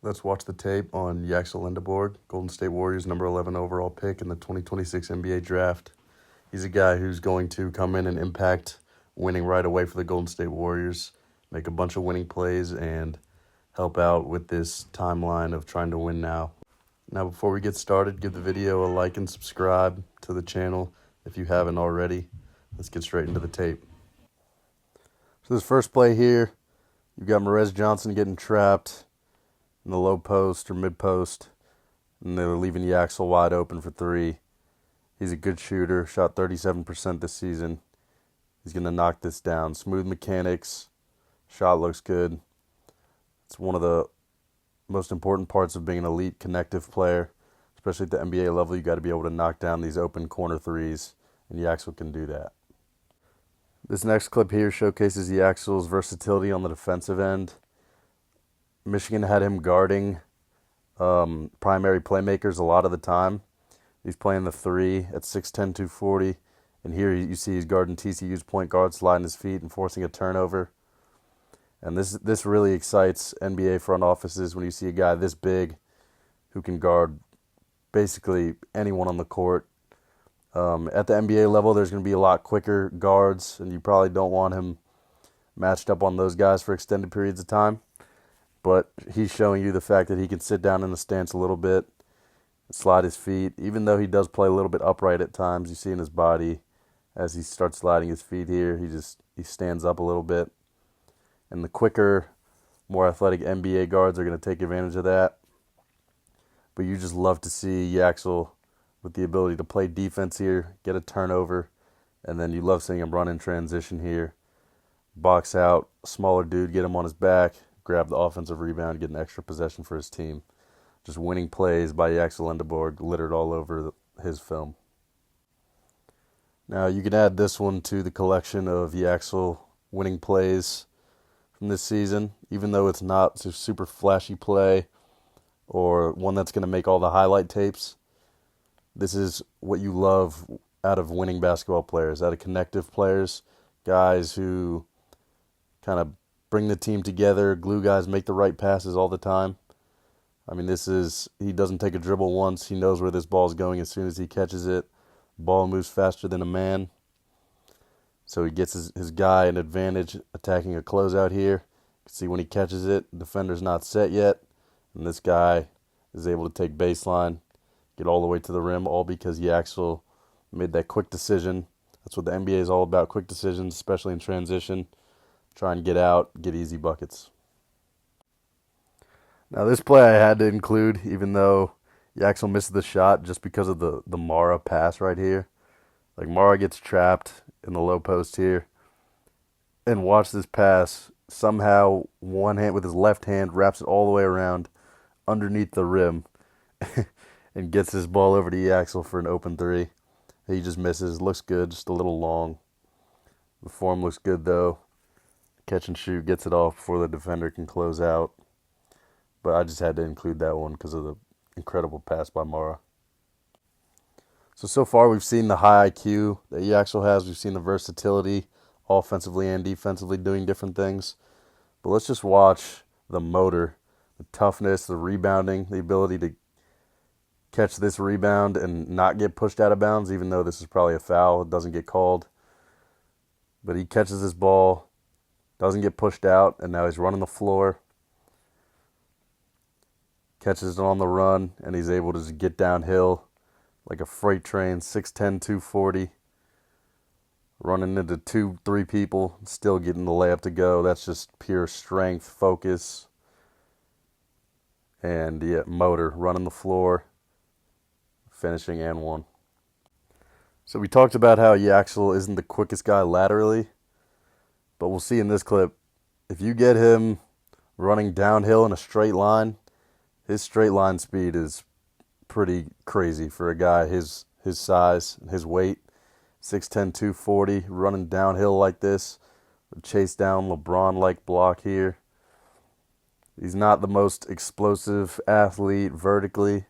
Let's watch the tape on Yaxel Lendeborg, Golden State Warriors number 11 overall pick in the 2026 NBA draft. He's a guy who's going to come in and impact winning right away for the Golden State Warriors, make a bunch of winning plays, and help out with this timeline of trying to win now. Now, before we get started, give the video a like and subscribe to the channel if you haven't already. Let's get straight into the tape. So this first play here, you've got Marez Johnson getting trapped in the low post or mid post, and they're leaving Yaxel wide open for three. He's a good shooter, shot 37% this season. He's going to knock this down. Smooth mechanics, shot looks good. It's one of the most important parts of being an elite connective player, especially at the NBA level. You got to be able to knock down these open corner threes, and Yaxel can do that. This next clip here showcases Yaxel's versatility on the defensive end. Michigan had him guarding primary playmakers a lot of the time. He's playing the three at 6'10", 240. And here you see he's guarding TCU's point guard, sliding his feet and forcing a turnover. And this really excites NBA front offices when you see a guy this big who can guard basically anyone on the court. At the NBA level, there's going to be a lot quicker guards, and you probably don't want him matched up on those guys for extended periods of time. But he's showing you the fact that he can sit down in the stance a little bit, slide his feet. Even though he does play a little bit upright at times, you see in his body as he starts sliding his feet here, he stands up a little bit. And the quicker, more athletic NBA guards are going to take advantage of that. But you just love to see Yaxel with the ability to play defense here, get a turnover, and then you love seeing him run in transition here. Box out, smaller dude, get him on his back, grab the offensive rebound, get an extra possession for his team. Just winning plays by Yaxel Lendeborg littered all over his film. Now you can add this one to the collection of Yaxel winning plays from this season. Even though it's not a super flashy play or one that's going to make all the highlight tapes, this is what you love out of winning basketball players, out of connective players, guys who kind of bring the team together, glue guys, make the right passes all the time. I mean, he doesn't take a dribble once. He knows where this ball is going as soon as he catches it. Ball moves faster than a man. So he gets his guy an advantage attacking a closeout here. You can see when he catches it, the defender's not set yet. And this guy is able to take baseline, get all the way to the rim, all because Yaxel made that quick decision. That's what the NBA is all about, quick decisions, especially in transition. Try and get out, get easy buckets. Now this play I had to include, even though Yaxel misses the shot just because of the Mara pass right here. Like Mara gets trapped in the low post here. And watch this pass. Somehow one hand with his left hand wraps it all the way around underneath the rim and gets this ball over to Yaxel for an open three. He just misses. Looks good, just a little long. The form looks good though. Catch and shoot, gets it off before the defender can close out. But I just had to include that one because of the incredible pass by Mara. So far we've seen the high IQ that Yaxel has. We've seen the versatility offensively and defensively doing different things. But let's just watch the motor, the toughness, the rebounding, the ability to catch this rebound and not get pushed out of bounds, even though this is probably a foul. It doesn't get called. But he catches this ball, doesn't get pushed out, and now he's running the floor. Catches it on the run, and he's able to just get downhill like a freight train, 6'10", 240, running into 2-3 people, still getting the layup to go. That's just pure strength, focus, and motor, running the floor, finishing and one. So we talked about how Yaxel isn't the quickest guy laterally, but we'll see in this clip, if you get him running downhill in a straight line, his straight line speed is pretty crazy for a guy his size, his weight. 6'10", 240, running downhill like this. Chase down LeBron-like block here. He's not the most explosive athlete vertically,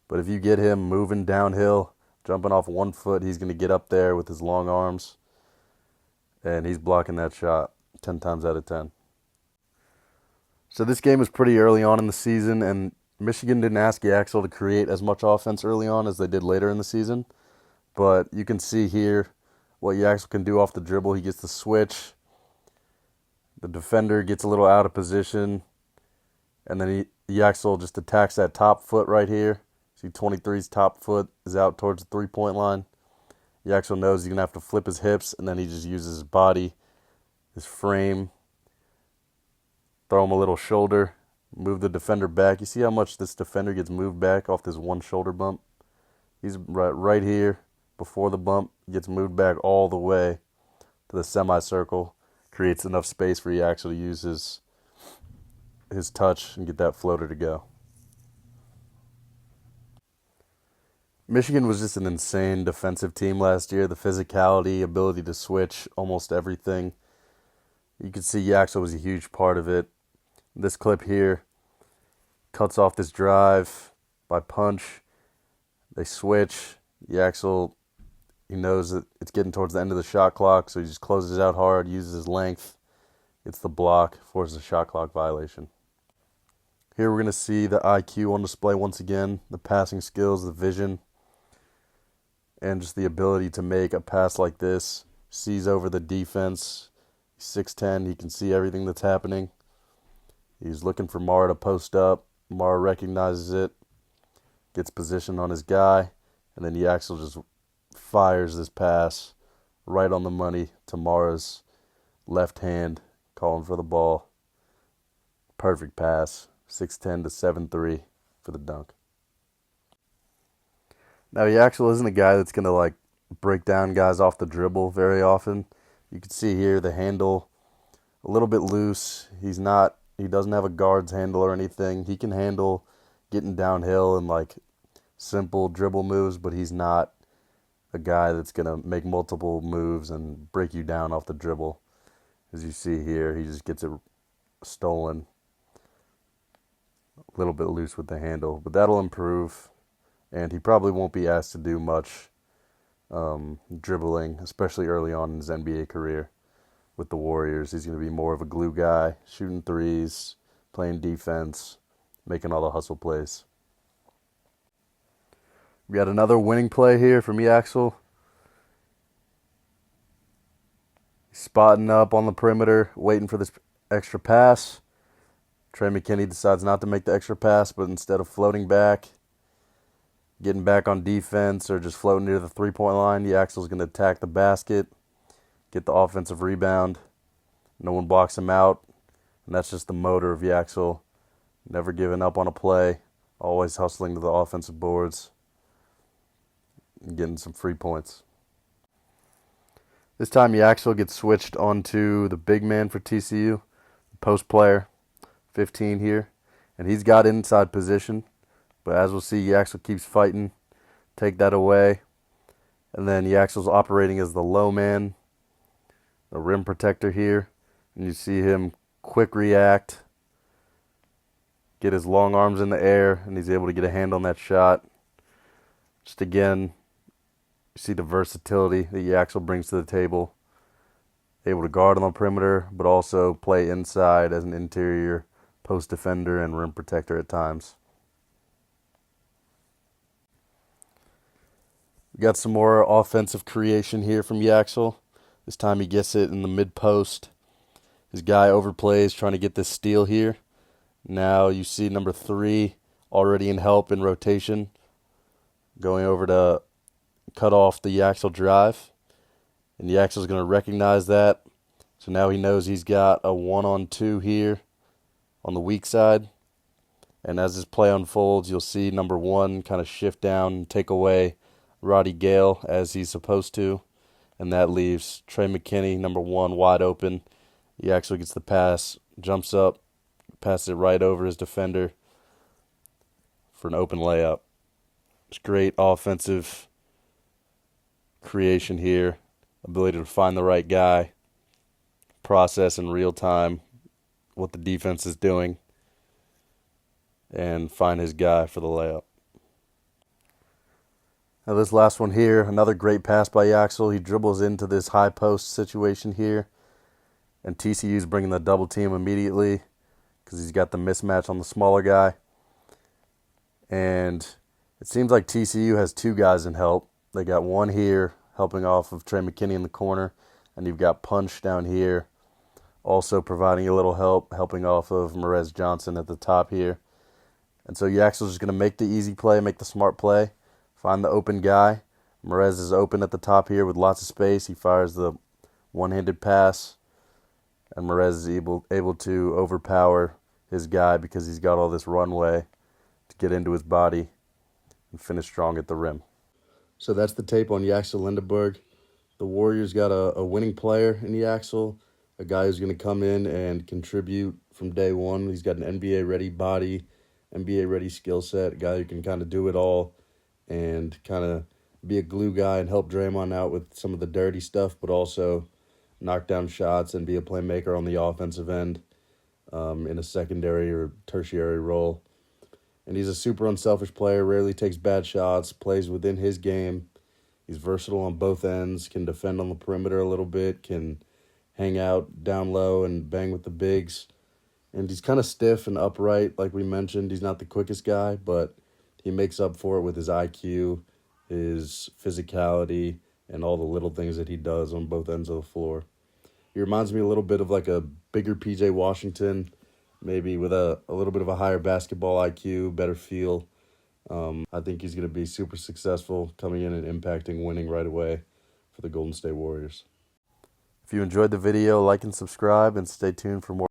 but if you get him moving downhill, jumping off 1 foot, he's going to get up there with his long arms, and he's blocking that shot 10 times out of 10. So this game was pretty early on in the season, and Michigan didn't ask Yaxel to create as much offense early on as they did later in the season. But you can see here what Yaxel can do off the dribble. He gets the switch. The defender gets a little out of position. And then Yaxel just attacks that top foot right here. See 23's top foot is out towards the three-point line. Yaxel knows he's going to have to flip his hips, and then he just uses his body, his frame, throw him a little shoulder, move the defender back. You see how much this defender gets moved back off this one shoulder bump? He's right here before the bump, gets moved back all the way to the semicircle, creates enough space for Yaxel to use his touch and get that floater to go. Michigan was just an insane defensive team last year. The physicality, ability to switch, almost everything. You can see Yaxel was a huge part of it. This clip here cuts off this drive by punch. They switch. Yaxel, he knows that it's getting towards the end of the shot clock, so he just closes it out hard, uses his length, gets the block, forces a shot clock violation. Here we're going to see the IQ on display once again, the passing skills, the vision, and just the ability to make a pass like this. Sees over the defense. He's 6'10", he can see everything that's happening. He's looking for Mara to post up. Mara recognizes it, gets position on his guy, and then Yaxel just fires this pass right on the money to Mara's left hand, calling for the ball. Perfect pass, 6'10" to 7'3" for the dunk. Now, Yaxel isn't a guy that's going to break down guys off the dribble very often. You can see here the handle a little bit loose. He doesn't have a guard's handle or anything. He can handle getting downhill and simple dribble moves, but he's not a guy that's going to make multiple moves and break you down off the dribble. As you see here, he just gets it stolen. A little bit loose with the handle, but that'll improve. And he probably won't be asked to do much dribbling, especially early on in his NBA career with the Warriors. He's going to be more of a glue guy, shooting threes, playing defense, making all the hustle plays. We got another winning play here from Yaxel. Spotting up on the perimeter, waiting for this extra pass. Trey McKinney decides not to make the extra pass, but instead of floating back, getting back on defense, or just floating near the three-point line, Yaxel's going to attack the basket, get the offensive rebound. No one blocks him out, and that's just the motor of Yaxel. Never giving up on a play, always hustling to the offensive boards, and getting some free points. This time Yaxel gets switched onto the big man for TCU, post player, 15 here, and he's got inside position. But as we'll see, Yaxel keeps fighting, take that away. And then Yaxel's operating as the low man, the rim protector here. And you see him quick react, get his long arms in the air, and he's able to get a hand on that shot. Just again, you see the versatility that Yaxel brings to the table. Able to guard on the perimeter, but also play inside as an interior post defender and rim protector at times. We got some more offensive creation here from Yaxel. This time he gets it in the mid-post. His guy overplays, trying to get this steal here. Now you see number 3 already in help in rotation, going over to cut off the Yaxel drive. And Yaxel's going to recognize that. So now he knows he's got a 1-on-2 here on the weak side. And as this play unfolds, you'll see number 1 kind of shift down and take away Roddy Gale as he's supposed to. And that leaves Trey McKinney, number 1, wide open. Yaxel gets the pass, jumps up, passes it right over his defender for an open layup. It's great offensive creation here. Ability to find the right guy, process in real time what the defense is doing, and find his guy for the layup. Now this last one here, another great pass by Yaxel. He dribbles into this high post situation here, and TCU's bringing the double team immediately. because he's got the mismatch on the smaller guy. And it seems like TCU has two guys in help. They got one here helping off of Trey McKinney in the corner, and you've got Punch down here also providing a little help, helping off of Merez Johnson at the top here. And so Yaxel's just going to make the easy play, make the smart play, find the open guy. Merez is open at the top here with lots of space. He fires the one-handed pass, and Merez is able to overpower his guy because he's got all this runway to get into his body and finish strong at the rim. So that's the tape on Yaxel Lendeborg. The Warriors got a winning player in Yaxel, a guy who's going to come in and contribute from day one. He's got an NBA-ready body, NBA-ready skill set, a guy who can kind of do it all and kind of be a glue guy and help Draymond out with some of the dirty stuff, but also knock down shots and be a playmaker on the offensive end in a secondary or tertiary role. And he's a super unselfish player, rarely takes bad shots, plays within his game. He's versatile on both ends, can defend on the perimeter a little bit, can hang out down low and bang with the bigs. And he's kind of stiff and upright, like we mentioned. He's not the quickest guy, but he makes up for it with his IQ, his physicality, and all the little things that he does on both ends of the floor. He reminds me a little bit of like a bigger PJ Washington, maybe with a little bit of a higher basketball IQ, better feel. I think he's going to be super successful coming in and impacting winning right away for the Golden State Warriors. If you enjoyed the video, like and subscribe, and stay tuned for more.